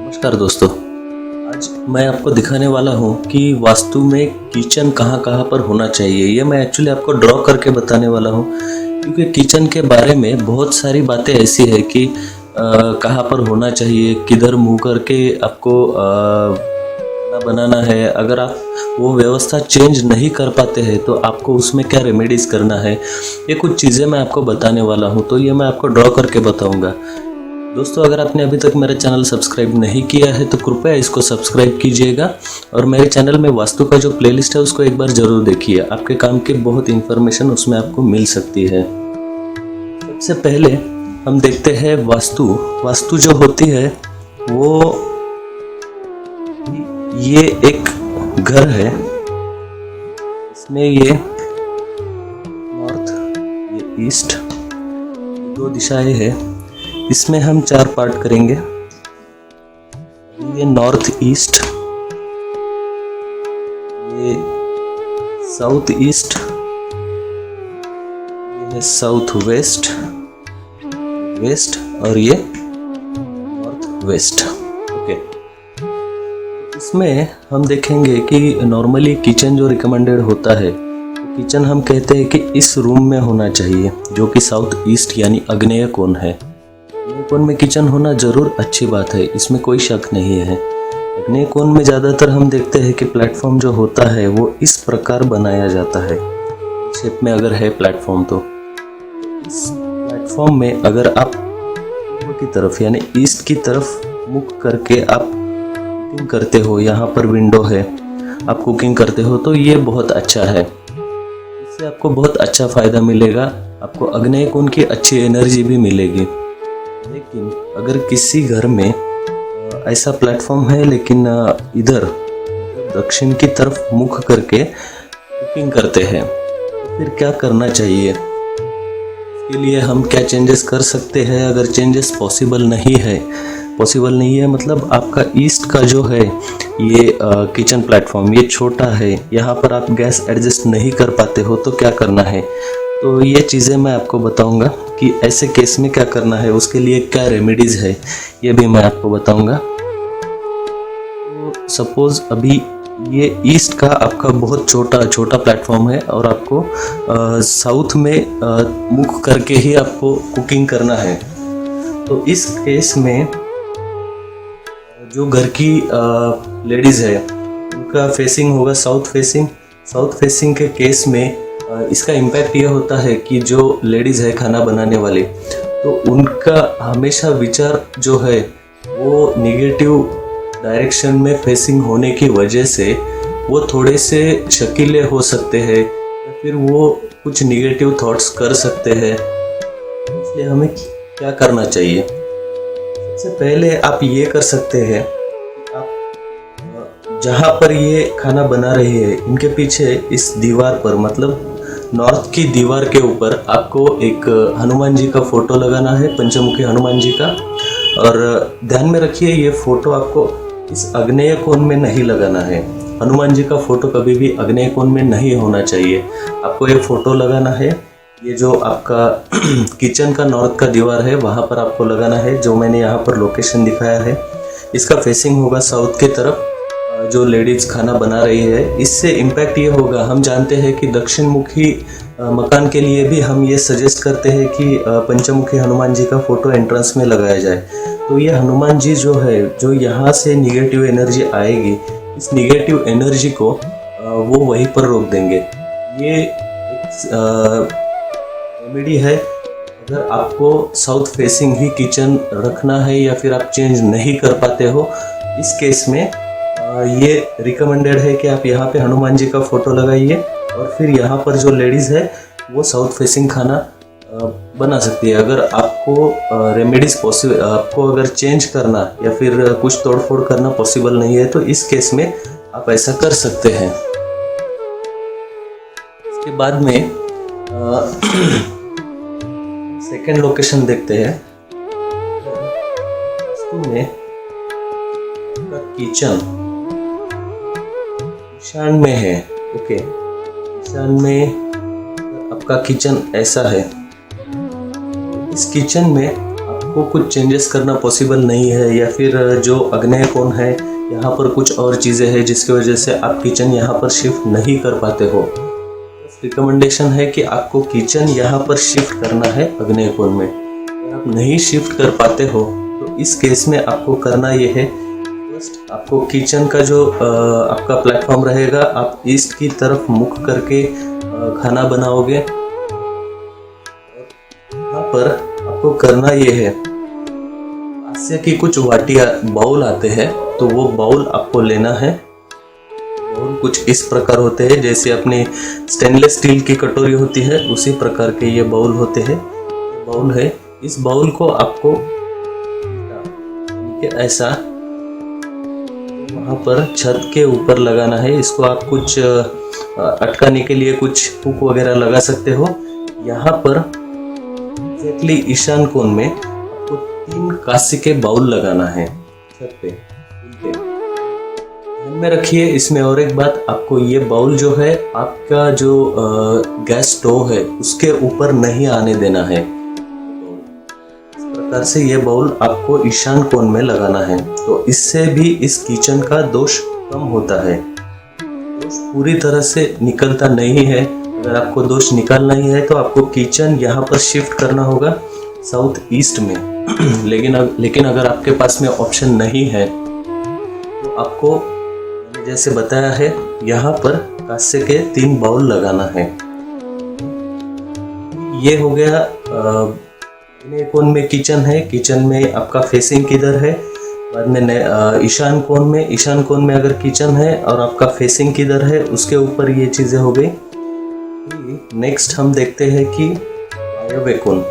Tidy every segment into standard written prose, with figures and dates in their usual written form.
नमस्कार दोस्तों। आज मैं आपको दिखाने वाला हूँ कि वास्तु में किचन कहाँ कहाँ पर होना चाहिए। ये मैं एक्चुअली आपको ड्रॉ करके बताने वाला हूँ, क्योंकि किचन के बारे में बहुत सारी बातें ऐसी है कि कहाँ पर होना चाहिए, किधर मुँह करके आपको खाना बनाना है। अगर आप वो व्यवस्था चेंज नहीं कर पाते हैं तो आपको उसमें क्या रेमेडीज़ करना है, ये कुछ चीज़ें मैं आपको बताने वाला हूँ। तो ये मैं आपको ड्रॉ करके बताऊँगा। दोस्तों, अगर आपने अभी तक मेरा चैनल सब्सक्राइब नहीं किया है तो कृपया इसको सब्सक्राइब कीजिएगा, और मेरे चैनल में वास्तु का जो प्लेलिस्ट है उसको एक बार ज़रूर देखिए। आपके काम की बहुत इन्फॉर्मेशन उसमें आपको मिल सकती है। सबसे पहले हम देखते हैं वास्तु। वास्तु जो होती है वो ये एक घर है, इसमें ये नॉर्थ, ये ईस्ट, दो दिशाएं हैं। इसमें हम 4 पार्ट करेंगे। ये नॉर्थ ईस्ट, ये साउथ ईस्ट, ये है साउथ वेस्ट, वेस्ट, और ये नॉर्थ वेस्ट। ओके, इसमें हम देखेंगे कि नॉर्मली किचन जो रिकमेंडेड होता है, किचन हम कहते हैं कि इस रूम में होना चाहिए, जो कि साउथ ईस्ट यानी आग्नेय कोण है। कोण में किचन होना जरूर अच्छी बात है, इसमें कोई शक नहीं है। आग्नेय कोण में ज़्यादातर हम देखते हैं कि प्लेटफॉर्म जो होता है वो इस प्रकार बनाया जाता है। शेप में अगर है प्लेटफॉर्म, तो इस प्लेटफॉर्म में अगर आप पूर्व की तरफ यानी ईस्ट की तरफ मुख करके आप कुकिंग करते हो, यहाँ पर विंडो है, आप कुकिंग करते हो, तो ये बहुत अच्छा है। इससे आपको बहुत अच्छा फ़ायदा मिलेगा, आपको आग्नेय कोण की अच्छी एनर्जी भी मिलेगी। लेकिन अगर किसी घर में ऐसा प्लेटफॉर्म है लेकिन इधर दक्षिण की तरफ मुख करके कुकिंग करते हैं, तो फिर क्या करना चाहिए, इसके लिए हम क्या चेंजेस कर सकते हैं। अगर चेंजेस पॉसिबल नहीं है मतलब आपका ईस्ट का जो है ये किचन प्लेटफॉर्म ये छोटा है, यहाँ पर आप गैस एडजस्ट नहीं कर पाते हो, तो क्या करना है। तो ये चीज़ें मैं आपको बताऊंगा कि ऐसे केस में क्या करना है, उसके लिए क्या रेमेडीज़ है, ये भी मैं आपको बताऊंगा। तो सपोज़ अभी ये ईस्ट का आपका बहुत छोटा प्लेटफॉर्म है और आपको साउथ में मुख करके ही आपको कुकिंग करना है। तो इस केस में जो घर की लेडीज़ है उनका फेसिंग होगा साउथ फेसिंग के केस में इसका इम्पैक्ट ये होता है कि जो लेडीज़ है खाना बनाने वाले, तो उनका हमेशा विचार जो है वो निगेटिव डायरेक्शन में फेसिंग होने की वजह से वो थोड़े से शकीले हो सकते हैं, या फिर वो कुछ निगेटिव थॉट्स कर सकते हैं। इसलिए हमें क्या करना चाहिए, सबसे पहले आप ये कर सकते हैं, आप जहाँ पर ये खाना बना रहे हैं इनके पीछे इस दीवार पर, मतलब नॉर्थ की दीवार के ऊपर आपको एक हनुमान जी का फोटो लगाना है, पंचमुखी हनुमान जी का। और ध्यान में रखिए ये फोटो आपको इस आग्नेय कोण में नहीं लगाना है। हनुमान जी का फोटो कभी भी आग्नेय कोण में नहीं होना चाहिए। आपको ये फोटो लगाना है, ये जो आपका किचन का नॉर्थ का दीवार है वहाँ पर आपको लगाना है, जो मैंने यहाँ पर लोकेशन दिखाया है। इसका फेसिंग होगा साउथ की तरफ, जो लेडीज़ खाना बना रही है। इससे इम्पैक्ट ये होगा, हम जानते हैं कि दक्षिण मुखी मकान के लिए भी हम ये सजेस्ट करते हैं कि पंचमुखी हनुमान जी का फोटो एंट्रेंस में लगाया जाए। तो ये हनुमान जी जो है, जो यहाँ से निगेटिव एनर्जी आएगी, इस निगेटिव एनर्जी को वो वहीं पर रोक देंगे। ये रेमेडी है। अगर आपको साउथ फेसिंग ही किचन रखना है या फिर आप चेंज नहीं कर पाते हो, इस केस में ये रिकमेंडेड है कि आप यहाँ पे हनुमान जी का फोटो लगाइए, और फिर यहाँ पर जो लेडीज़ है वो साउथ फेसिंग खाना बना सकती है। अगर आपको रेमेडीज़ पॉसिबल, आपको अगर चेंज करना या फिर कुछ तोड़फोड़ करना पॉसिबल नहीं है, तो इस केस में आप ऐसा कर सकते हैं। इसके बाद में सेकेंड लोकेशन देखते हैं। वास्तु में किचन ईशान में है। ओके, ईशान में आपका किचन ऐसा है। इस किचन में आपको आपको कुछ चेंजेस करना पॉसिबल नहीं है, या फिर जो आग्नेय कोण है यहाँ पर कुछ और चीज़ें हैं जिसकी वजह से आप किचन यहाँ पर शिफ्ट नहीं कर पाते हो, रिकमेंडेशन है कि आपको किचन यहाँ पर शिफ्ट करना है आग्नेय कोण में। अगर आप नहीं शिफ्ट कर पाते हो तो इस केस में आपको करना ये है, फर्स्ट आपको किचन का जो आपका प्लेटफॉर्म रहेगा, आप ईस्ट की तरफ मुख करके खाना बनाओगे। यहाँ पर आपको करना ये है, हास्य की कुछ वाटियाँ बाउल आते हैं, तो वो बाउल आपको लेना है। बाउल कुछ इस प्रकार होते हैं, जैसे अपने स्टेनलेस स्टील की कटोरी होती है उसी प्रकार के ये बाउल होते हैं। बाउल है, इस बाउल को आपको ऐसा वहाँ पर छत के ऊपर लगाना है। इसको आप कुछ अटकाने के लिए कुछ हुक वगैरह लगा सकते हो। यहाँ पर एग्जैक्टली ईशान कोण में आपको 3 कांस्य के बाउल लगाना है छत पे। ध्यान में रखिए इसमें और एक बात, आपको ये बाउल जो है आपका जो गैस स्टोव है उसके ऊपर नहीं आने देना है। इस प्रकार से ये बाउल आपको ईशान कोण में लगाना है, तो इससे भी इस किचन का दोष कम होता है। दोष पूरी तरह से निकलता नहीं है। अगर आपको दोष निकालना ही है तो आपको किचन यहाँ पर शिफ्ट करना होगा साउथ ईस्ट में। लेकिन अगर आपके पास में ऑप्शन नहीं है तो आपको जैसे बताया है यहाँ पर कांस्य के 3 बाउल लगाना है। ये हो गया आग्नेय कोण में किचन है। किचन में आपका फेसिंग किधर है, बाद में ईशान कोण में अगर किचन है और आपका फेसिंग किधर है, उसके ऊपर ये चीजें हो गई। नेक्स्ट हम देखते हैं कि वायव्य कोण।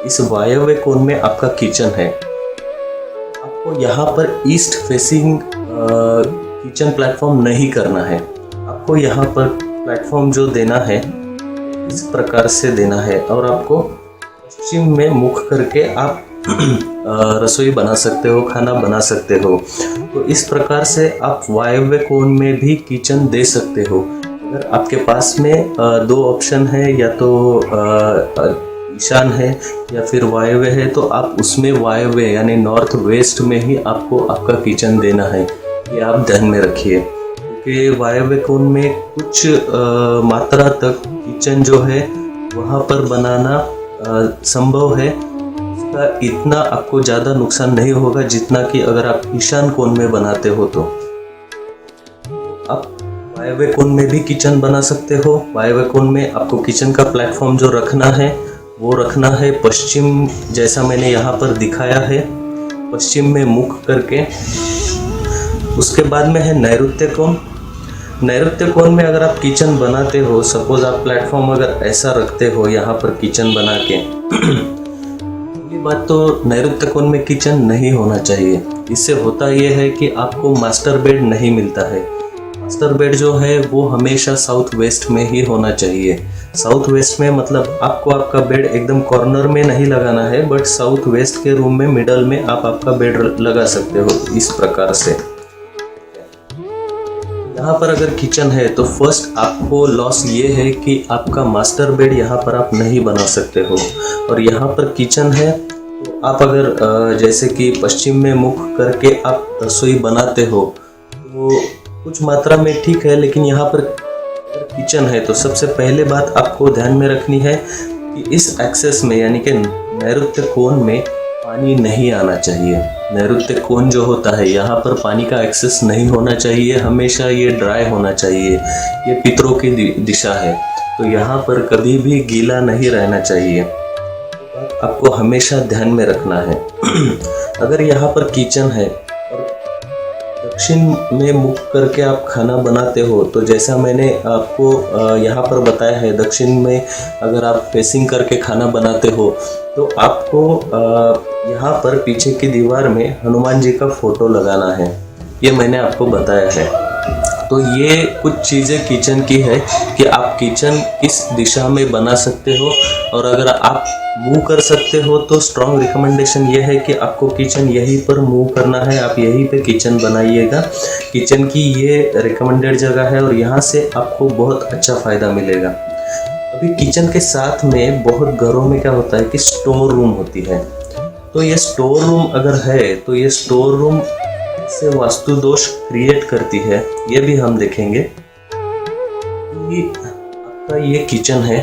इस वायव्य कोण में आपका किचन है। आपको यहाँ पर ईस्ट फेसिंग किचन प्लेटफॉर्म नहीं करना है। आपको यहाँ पर प्लेटफॉर्म जो देना है इस प्रकार से देना है, और आपको पश्चिम में मुख करके आप रसोई बना सकते हो, खाना बना सकते हो। तो इस प्रकार से आप वायव्य कोण में भी किचन दे सकते हो। अगर आपके पास में 2 ऑप्शन है, या तो ईशान है या फिर वायव्य है, तो आप उसमें वायव्य यानी नॉर्थ वेस्ट में ही आपको आपका किचन देना है। ये आप ध्यान में रखिए, क्योंकि वायव्य कोण में कुछ मात्रा तक किचन जो है वहाँ पर बनाना संभव है। उसका इतना आपको ज़्यादा नुकसान नहीं होगा जितना कि अगर आप ईशान कोण में बनाते हो। तो आप वायव्य कोण में भी किचन बना सकते हो। वायव्य कोण में आपको किचन का प्लेटफॉर्म जो रखना है वो रखना है पश्चिम, जैसा मैंने यहाँ पर दिखाया है, पश्चिम में मुख करके। उसके बाद में है नैऋत्य कोण। नैऋत्य कोण में अगर आप किचन बनाते हो, सपोज आप प्लेटफॉर्म अगर ऐसा रखते हो यहाँ पर किचन बना के, ये बात तो नैऋत्य कोण में किचन नहीं होना चाहिए। इससे होता यह है कि आपको मास्टर बेड नहीं मिलता है। मास्टर बेड जो है वो हमेशा साउथ वेस्ट में ही होना चाहिए। साउथ वेस्ट में मतलब आपको आपका बेड एकदम कॉर्नर में नहीं लगाना है, बट साउथ वेस्ट के रूम में मिडल में आप आपका बेड लगा सकते हो इस प्रकार से। यहाँ पर अगर किचन है तो फर्स्ट आपको लॉस ये है कि आपका मास्टर बेड यहाँ पर आप नहीं बना सकते हो। और यहाँ पर किचन है तो आप अगर जैसे कि पश्चिम में मुख करके आप रसोई बनाते हो तो कुछ मात्रा में ठीक है, लेकिन यहाँ पर किचन है तो सबसे पहले बात आपको ध्यान में रखनी है कि इस एक्सेस में यानी कि नैऋत्य कोण में पानी नहीं आना चाहिए। नैऋत्य कोण जो होता है यहाँ पर पानी का एक्सेस नहीं होना चाहिए, हमेशा ये ड्राई होना चाहिए। ये पितरों की दिशा है, तो यहाँ पर कभी भी गीला नहीं रहना चाहिए। आपको हमेशा ध्यान में रखना है। अगर यहाँ पर किचन है और दक्षिण में मुख करके आप खाना बनाते हो, तो जैसा मैंने आपको यहाँ पर बताया है, दक्षिण में अगर आप फेसिंग करके खाना बनाते हो तो आपको यहाँ पर पीछे की दीवार में हनुमान जी का फोटो लगाना है। ये मैंने आपको बताया है। तो ये कुछ चीज़ें किचन की है कि आप किचन किस दिशा में बना सकते हो, और अगर आप मूव कर सकते हो तो स्ट्रॉन्ग रिकमेंडेशन ये है कि आपको किचन यहीं पर मूव करना है। आप यहीं पे किचन बनाइएगा। किचन की ये रिकमेंडेड जगह है और यहाँ से आपको बहुत अच्छा फ़ायदा मिलेगा। अभी किचन के साथ में बहुत घरों में क्या होता है कि स्टोर रूम होती है। तो ये स्टोर रूम अगर है तो ये स्टोर रूम से वास्तु दोष क्रिएट करती है, ये भी हम देखेंगे। कि आपका ये किचन है,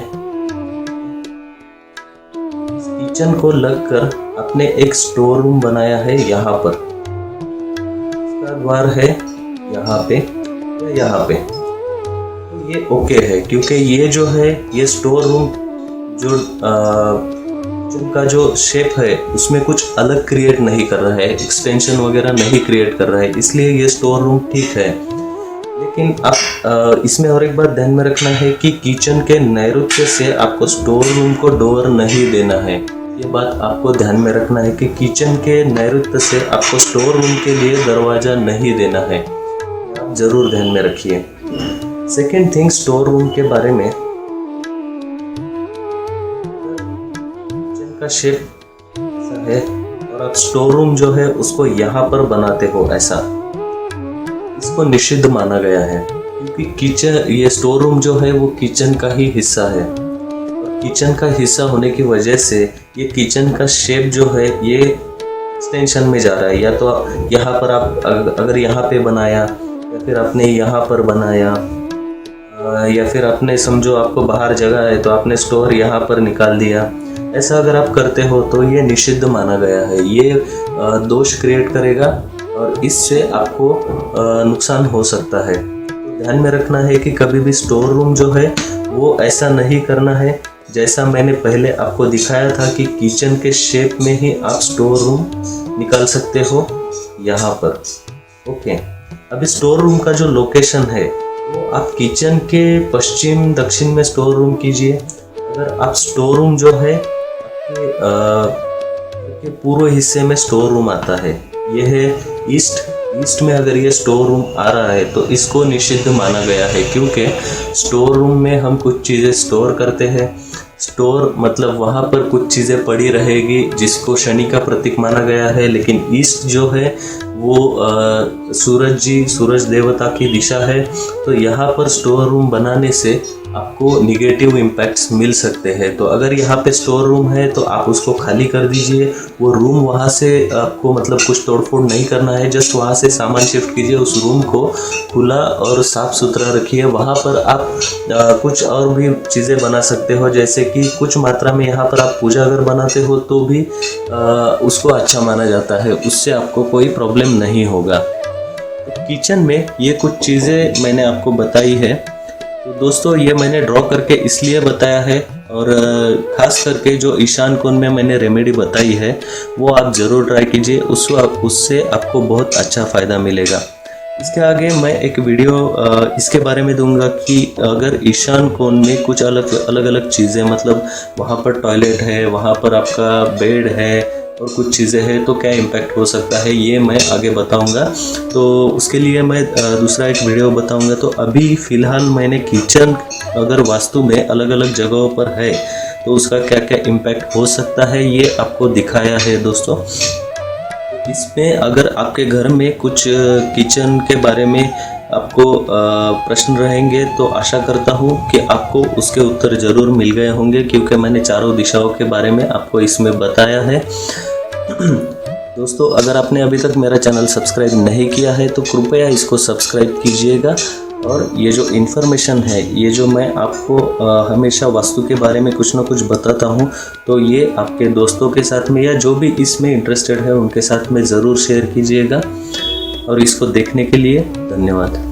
इस किचन को लगकर आपने एक स्टोर रूम बनाया है यहाँ पर, इसका द्वार है यहाँ पे या यहाँ पे, तो ये ओके है क्योंकि ये जो है ये स्टोर रूम जो का जो शेप है उसमें कुछ अलग क्रिएट नहीं कर रहा है, एक्सटेंशन वगैरह नहीं क्रिएट कर रहा है, इसलिए ये स्टोर रूम ठीक है। लेकिन आप इसमें और एक बात ध्यान में रखना है कि किचन के नैऋत्य से आपको स्टोर रूम को डोर नहीं देना है। ये बात आपको ध्यान में रखना है कि किचन के नैऋत्य से आपको स्टोर रूम के लिए दरवाजा नहीं देना है, आप जरूर ध्यान में रखिए। सेकेंड थिंग स्टोर रूम के बारे में, का शेप ऐसा है और आप स्टोर रूम जो है उसको यहाँ पर बनाते हो ऐसा, इसको निषिद्ध माना गया है क्योंकि किचन, ये स्टोर रूम जो है वो किचन का ही हिस्सा है। और किचन का हिस्सा होने की वजह से ये किचन का शेप जो है ये एक्सटेंशन में जा रहा है। या तो यहाँ पर आप अगर यहाँ पे बनाया या फिर आपने यहाँ पर बनाया या फिर आपने समझो आपको बाहर जगह है तो आपने स्टोर यहाँ पर निकाल दिया, ऐसा अगर आप करते हो तो ये निषिद्ध माना गया है। ये दोष क्रिएट करेगा और इससे आपको नुकसान हो सकता है। तो ध्यान में रखना है कि कभी भी स्टोर रूम जो है वो ऐसा नहीं करना है। जैसा मैंने पहले आपको दिखाया था कि किचन के शेप में ही आप स्टोर रूम निकाल सकते हो यहाँ पर। ओके, अभी स्टोर रूम का जो लोकेशन है वो आप किचन के पश्चिम दक्षिण में स्टोर रूम कीजिए। अगर आप स्टोर रूम जो है आपके पूर्व हिस्से में स्टोर रूम आता है, यह है ईस्ट में अगर ये स्टोर रूम आ रहा है तो इसको निषिद्ध माना गया है क्योंकि स्टोर रूम में हम कुछ चीज़ें स्टोर करते हैं। स्टोर मतलब वहाँ पर कुछ चीज़ें पड़ी रहेगी जिसको शनि का प्रतीक माना गया है। लेकिन ईस्ट जो है वो सूरज देवता की दिशा है, तो यहाँ पर स्टोर रूम बनाने से आपको निगेटिव इम्पैक्ट्स मिल सकते हैं। तो अगर यहाँ पे स्टोर रूम है तो आप उसको खाली कर दीजिए। वो रूम वहाँ से आपको मतलब कुछ तोड़फोड़ नहीं करना है, जस्ट वहाँ से सामान शिफ्ट कीजिए, उस रूम को खुला और साफ सुथरा रखिए। वहाँ पर आप कुछ और भी चीज़ें बना सकते हो, जैसे कि कुछ मात्रा में यहाँ पर आप पूजा अगर बनाते हो तो भी उसको अच्छा माना जाता है, उससे आपको कोई प्रॉब्लम नहीं होगा। तो किचन में ये कुछ चीज़ें मैंने आपको बताई है। तो दोस्तों ये मैंने ड्रॉ करके इसलिए बताया है, और ख़ास करके जो ईशान कोण में मैंने रेमेडी बताई है वो आप ज़रूर ट्राई कीजिए, उससे आपको बहुत अच्छा फ़ायदा मिलेगा। इसके आगे मैं एक वीडियो इसके बारे में दूंगा कि अगर ईशान कोण में कुछ अलग चीज़ें, मतलब वहाँ पर टॉयलेट है, वहाँ पर आपका बेड है और कुछ चीज़ें हैं, तो क्या इम्पैक्ट हो सकता है ये मैं आगे बताऊंगा। तो उसके लिए मैं दूसरा एक वीडियो बताऊंगा। तो अभी फ़िलहाल मैंने किचन अगर वास्तु में अलग जगहों पर है तो उसका क्या क्या इम्पैक्ट हो सकता है ये आपको दिखाया है दोस्तों। इसमें अगर आपके घर में कुछ किचन के बारे में आपको प्रश्न रहेंगे तो आशा करता हूँ कि आपको उसके उत्तर ज़रूर मिल गए होंगे, क्योंकि मैंने चारों दिशाओं के बारे में आपको इसमें बताया है। दोस्तों अगर आपने अभी तक मेरा चैनल सब्सक्राइब नहीं किया है तो कृपया इसको सब्सक्राइब कीजिएगा। और ये जो इन्फॉर्मेशन है, ये जो मैं आपको हमेशा वास्तु के बारे में कुछ ना कुछ बताता हूँ, तो ये आपके दोस्तों के साथ में या जो भी इसमें इंटरेस्टेड है उनके साथ में ज़रूर शेयर कीजिएगा। और इसको देखने के लिए धन्यवाद।